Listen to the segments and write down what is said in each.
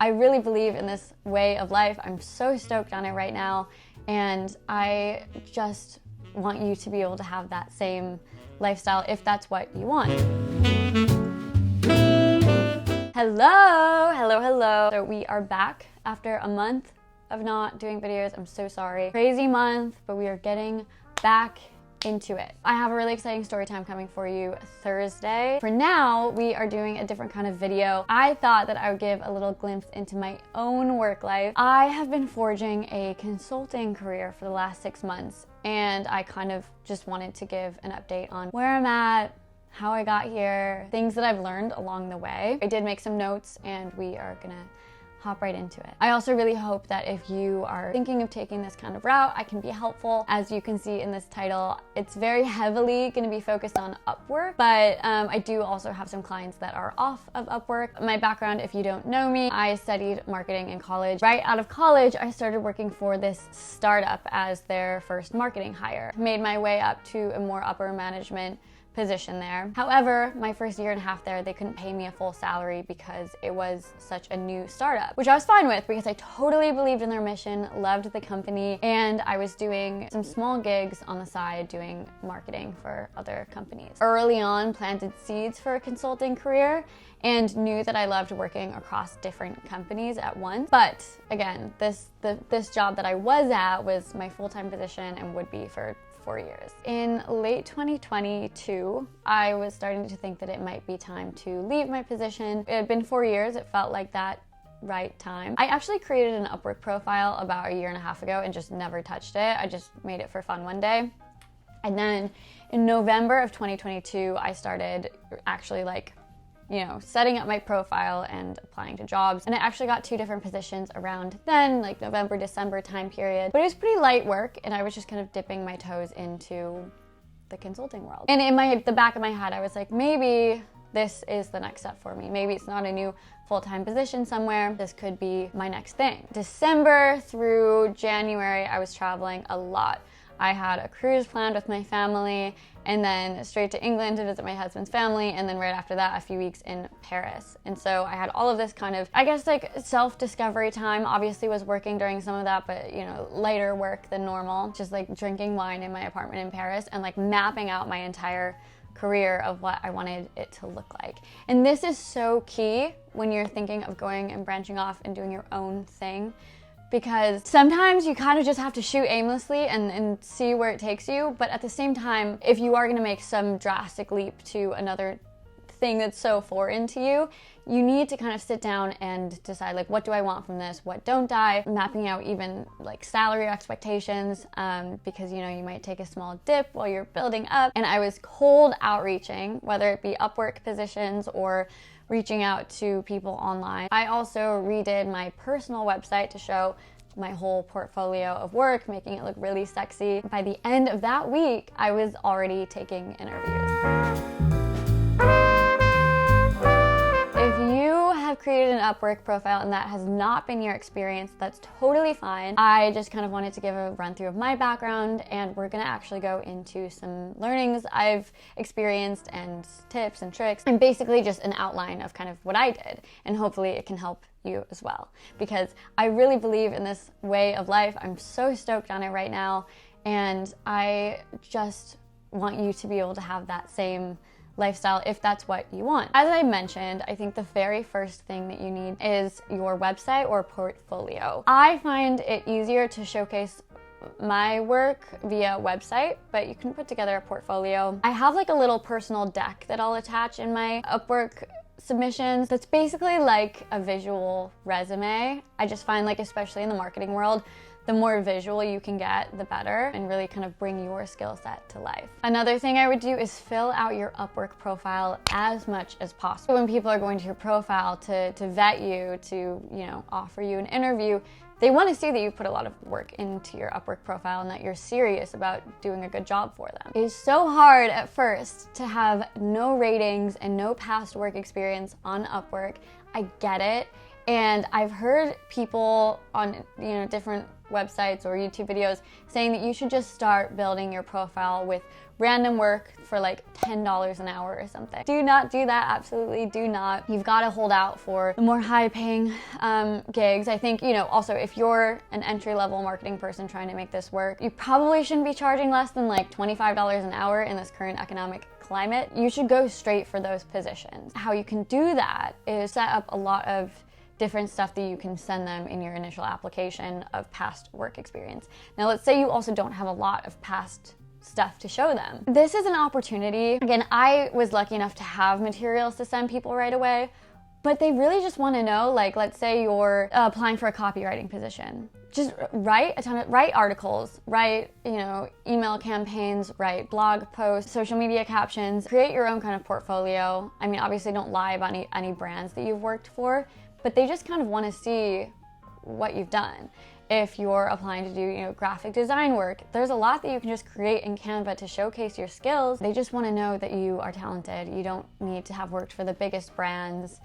I really believe in this way of life. I'm so stoked on it right now, and I just want you to be able to have that same lifestyle if that's what you want. Hello. So we are back after a month of not doing videos. I'm so sorry. Crazy month, but we are getting back into it. I have a really exciting story time coming for you Thursday. For now, we are doing a different kind of video. I thought that I would give a little glimpse into my own work life. I have been forging a consulting career for the last 6 months, and I kind of just wanted to give an update on where I'm at, how I got here, things that I've learned along the way. I did make some notes, and we are gonna hop right into it. I also really hope that if you are thinking of taking this kind of route, I can be helpful. As you can see in this title, it's very heavily going to be focused on Upwork, but I do also have some clients that are off of Upwork. My background, if you don't know me, I studied marketing in college. Right out of college, I started working for this startup as their first marketing hire. Made my way up to a more upper management position there. However, my first year and a half there, they couldn't pay me a full salary because it was such a new startup, which I was fine with because I totally believed in their mission, loved the company, and I was doing some small gigs on the side doing marketing for other companies. Early on, planted seeds for a consulting career and knew that I loved working across different companies at once. But again, this job that I was at was my full-time position and would be for 4 years. In late 2022, I was starting to think that it might be time to leave my position. It had been 4 years. It felt like that right time. I actually created an Upwork profile about a year and a half ago and just never touched it. I just made it for fun one day. And then in November of 2022, I started actually setting up my profile and applying to jobs. And I actually got 2 different positions around then, like November, December time period. But it was pretty light work, and I was just kind of dipping my toes into the consulting world. And in the back of my head, I was like, maybe this is the next step for me. Maybe it's not a new full-time position somewhere. This could be my next thing. December through January, I was traveling a lot. I had a cruise planned with my family, and then straight to England to visit my husband's family, and then right after that, a few weeks in Paris. And so I had all of this kind of, I guess, like self-discovery time. Obviously was working during some of that, but lighter work than normal. Just like drinking wine in my apartment in Paris and like mapping out my entire career of what I wanted it to look like. And this is so key when you're thinking of going and branching off and doing your own thing, because sometimes you kind of just have to shoot aimlessly and see where it takes you. But at the same time, if you are going to make some drastic leap to another thing that's so foreign to you, you need to kind of sit down and decide, like, what do I want from this? What don't I? Mapping out even like salary expectations, because you might take a small dip while you're building up. And I was cold outreaching, whether it be Upwork positions or reaching out to people online. I also redid my personal website to show my whole portfolio of work, making it look really sexy. By the end of that week, I was already taking interviews. If you have created an Upwork profile and that has not been your experience, that's totally fine. I just kind of wanted to give a run through of my background, and we're gonna actually go into some learnings I've experienced and tips and tricks, and basically just an outline of kind of what I did, and hopefully it can help you as well, because I really believe in this way of life. I'm so stoked on it right now, and I just want you to be able to have that same lifestyle if that's what you want. As I mentioned, I think the very first thing that you need is your website or portfolio. I find it easier to showcase my work via website, but you can put together a portfolio. I have like a little personal deck that I'll attach in my Upwork submissions that's basically like a visual resume. I just find, like, especially in the marketing world, the more visual you can get, the better, and really kind of bring your skill set to life. Another thing I would do is fill out your Upwork profile as much as possible. When people are going to your profile to vet you, to offer you an interview, they want to see that you put a lot of work into your Upwork profile and that you're serious about doing a good job for them. It is so hard at first to have no ratings and no past work experience on Upwork. I get it. And I've heard people on, different websites or YouTube videos saying that you should just start building your profile with random work for like $10 an hour or something. Do not do that, absolutely do not. You've got to hold out for the more high paying gigs. I think, also if you're an entry-level marketing person trying to make this work, you probably shouldn't be charging less than like $25 an hour in this current economic climate. You should go straight for those positions. How you can do that is set up a lot of different stuff that you can send them in your initial application of past work experience. Now, let's say you also don't have a lot of past stuff to show them. This is an opportunity. Again, I was lucky enough to have materials to send people right away, but they really just want to know, like, let's say you're applying for a copywriting position. Just write articles, write, email campaigns, write blog posts, social media captions, create your own kind of portfolio. I mean, obviously don't lie about any brands that you've worked for, but they just kind of want to see what you've done. If you're applying to do, graphic design work, there's a lot that you can just create in Canva to showcase your skills. They just want to know that you are talented. You don't need to have worked for the biggest brands,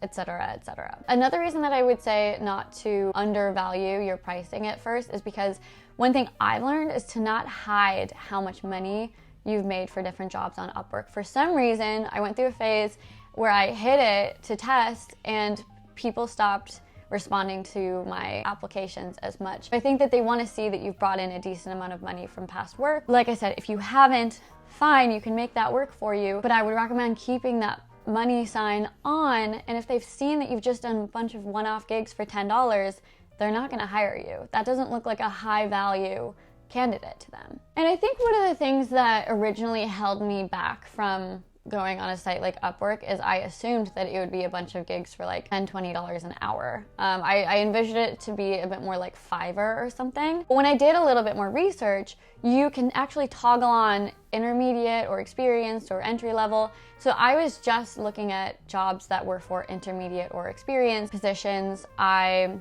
etc., etc. Another reason that I would say not to undervalue your pricing at first is because one thing I've learned is to not hide how much money you've made for different jobs on Upwork. For some reason, I went through a phase where I hid it to test and people stopped responding to my applications as much. I think that they want to see that you've brought in a decent amount of money from past work. Like I said, if you haven't, fine, you can make that work for you, but I would recommend keeping that money sign on, and if they've seen that you've just done a bunch of one-off gigs for $10, they're not going to hire you. That doesn't look like a high value candidate to them. And I think one of the things that originally held me back from going on a site like Upwork is I assumed that it would be a bunch of gigs for like $10, $20 an hour. I envisioned it to be a bit more like Fiverr or something. But when I did a little bit more research, you can actually toggle on intermediate or experienced or entry level. So I was just looking at jobs that were for intermediate or experienced positions. I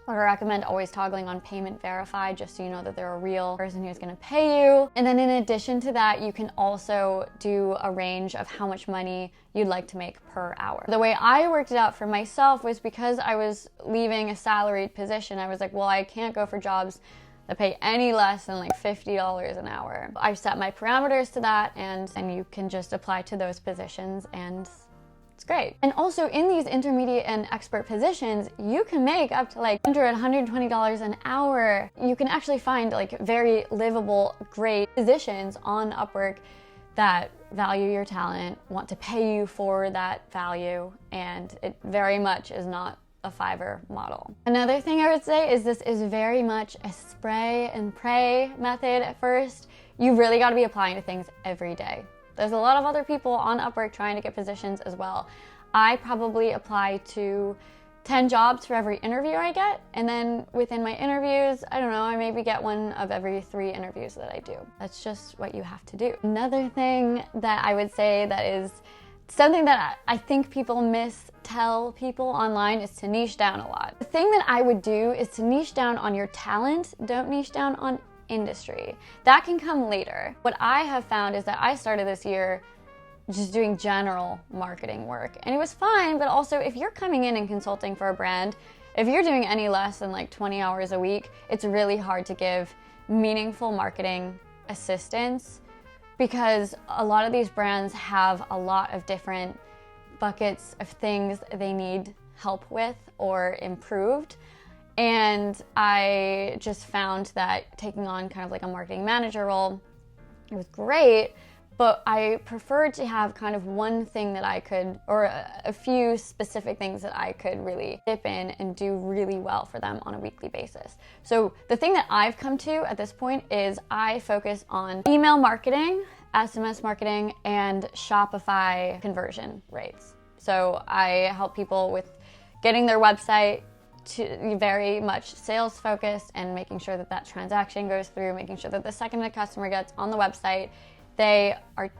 would recommend always toggling on payment verified, just so you know that they're a real person who's going to pay you. And then in addition to that, you can also do a range of how much money you'd like to make per hour. The way I worked it out for myself was because I was leaving a salaried position, I was like, well, I can't go for jobs that pay any less than like $50 an hour. I set my parameters to that, and you can just apply to those positions, and it's great. And also in these intermediate and expert positions, you can make up to like $100, $120 an hour. You can actually find like very livable, great positions on Upwork that value your talent, want to pay you for that value, and it very much is not a Fiverr model. Another thing I would say is this is very much a spray and pray method at first. You really got to be applying to things every day. There's a lot of other people on Upwork trying to get positions as well. I probably apply to 10 jobs for every interview I get, and then within my interviews, I don't know, I maybe get one of every 3 interviews that I do. That's just what you have to do. Another thing that I would say that is something that I think people tell people online is to niche down a lot. The thing that I would do is to niche down on your talent, don't niche down on industry. That can come later. What I have found is that I started this year just doing general marketing work, and it was fine, but also if you're coming in and consulting for a brand, if you're doing any less than like 20 hours a week, it's really hard to give meaningful marketing assistance, because a lot of these brands have a lot of different buckets of things they need help with or improved. And I just found that taking on kind of like a marketing manager role, it was great, but I preferred to have kind of one thing that I could, or a few specific things that I could really dip in and do really well for them on a weekly basis. So the thing that I've come to at this point is I focus on email marketing, SMS marketing, and Shopify conversion rates. So I help people with getting their website to very much sales focused and making sure that that transaction goes through, making sure that the second the customer gets on the website, they are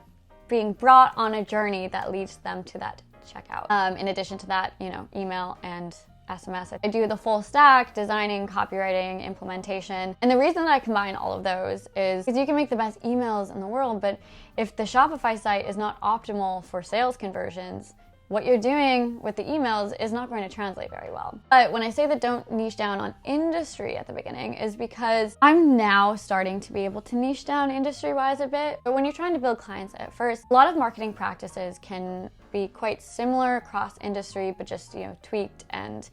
being brought on a journey that leads them to that checkout. In addition to that, email and SMS. I do the full stack, designing, copywriting, implementation. And the reason that I combine all of those is because you can make the best emails in the world, but if the Shopify site is not optimal for sales conversions, what you're doing with the emails is not going to translate very well. But when I say that don't niche down on industry at the beginning is because I'm now starting to be able to niche down industry-wise a bit. But when you're trying to build clients at first, a lot of marketing practices can be quite similar across industry, but just, tweaked and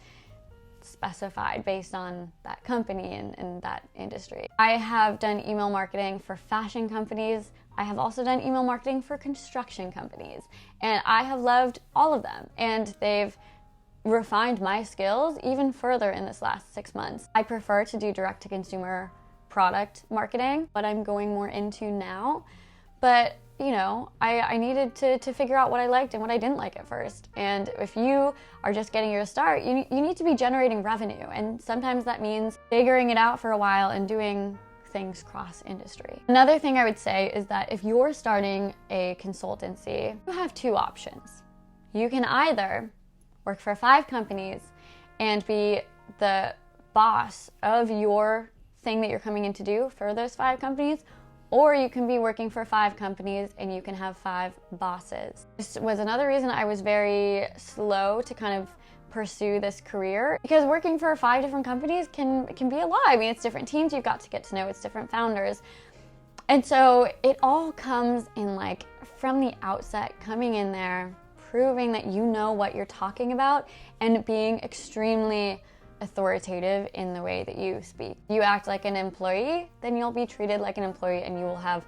specified based on that company and that industry. I have done email marketing for fashion companies. I have also done email marketing for construction companies, and I have loved all of them, and they've refined my skills even further in this last 6 months. I prefer to do direct-to-consumer product marketing, what I'm going more into now, but I needed to figure out what I liked and what I didn't like at first. And if you are just getting your start, you need to be generating revenue, and sometimes that means figuring it out for a while and doing things cross-industry. Another thing I would say is that if you're starting a consultancy, you have two options. You can either work for 5 companies and be the boss of your thing that you're coming in to do for those 5 companies, or you can be working for 5 companies and you can have 5 bosses. This was another reason I was very slow to kind of pursue this career, because working for 5 different companies can be a lot. I mean, it's different teams you've got to get to know, it's different founders. And so it all comes in from the outset, coming in there, proving that you know what you're talking about and being extremely authoritative in the way that you speak. You act like an employee, then you'll be treated like an employee and you will have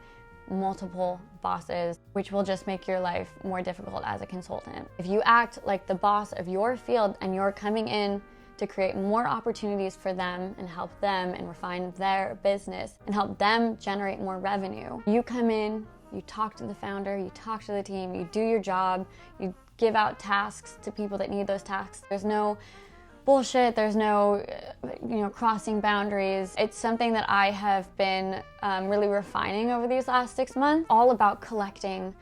multiple bosses, which will just make your life more difficult as a consultant. If you act like the boss of your field and you're coming in to create more opportunities for them and help them and refine their business and help them generate more revenue, you come in, you talk to the founder, you talk to the team, you do your job, you give out tasks to people that need those tasks. There's no bullshit, there's no crossing boundaries. It's something that I have been really refining over these last 6 months, all about collecting,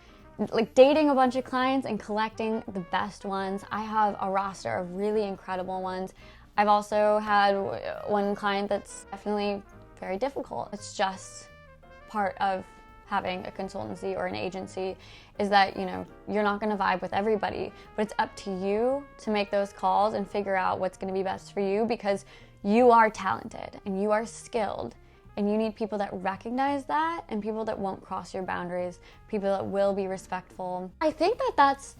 dating a bunch of clients and collecting the best ones. I have a roster of really incredible ones. I've also had one client that's definitely very difficult. It's just part of having a consultancy or an agency, is that you're not going to vibe with everybody, but it's up to you to make those calls and figure out what's going to be best for you, because you are talented and you are skilled, and you need people that recognize that and people that won't cross your boundaries, people that will be respectful. I think that that's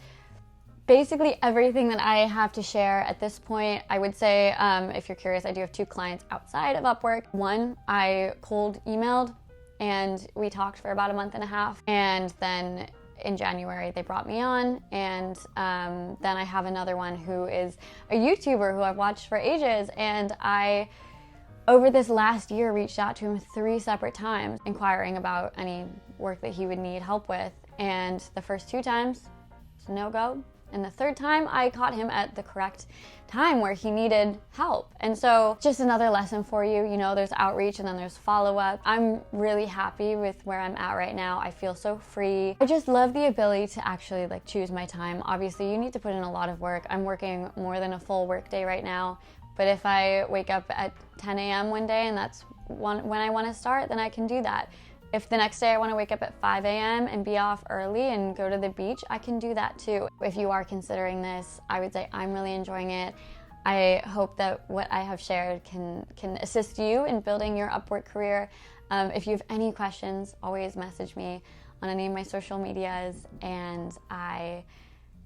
basically everything that I have to share at this point. I would say, if you're curious, I do have 2 clients outside of Upwork. One, I cold emailed and we talked for about a month and a half, and then in January they brought me on, and then I have another one who is a YouTuber who I've watched for ages, and I over this last year reached out to him 3 separate times inquiring about any work that he would need help with, and the first 2 times it's no go, and the 3rd time I caught him at the correct time where he needed help. And so just another lesson for you, there's outreach and then there's follow-up. I'm really happy with where I'm at right now. I feel so free. I just love the ability to actually choose my time. Obviously you need to put in a lot of work. I'm working more than a full work day right now, but if I wake up at 10 a.m. one day and that's when I want to start, then I can do that. If the next day I want to wake up at 5 a.m. and be off early and go to the beach, I can do that too. If you are considering this, I would say I'm really enjoying it. I hope that what I have shared can assist you in building your Upwork career. If you have any questions, always message me on any of my social medias, and I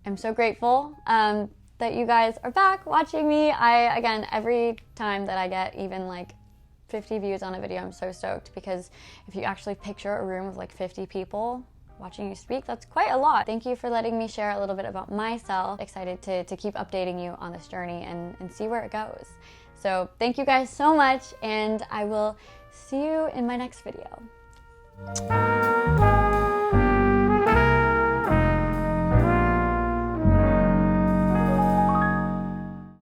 am so grateful that you guys are back watching me. Again, every time that I get even 50 views on a video, I'm so stoked, because if you actually picture a room of 50 people watching you speak, that's quite a lot. Thank you for letting me share a little bit about myself. Excited to keep updating you on this journey and see where it goes. So thank you guys so much, and I will see you in my next video.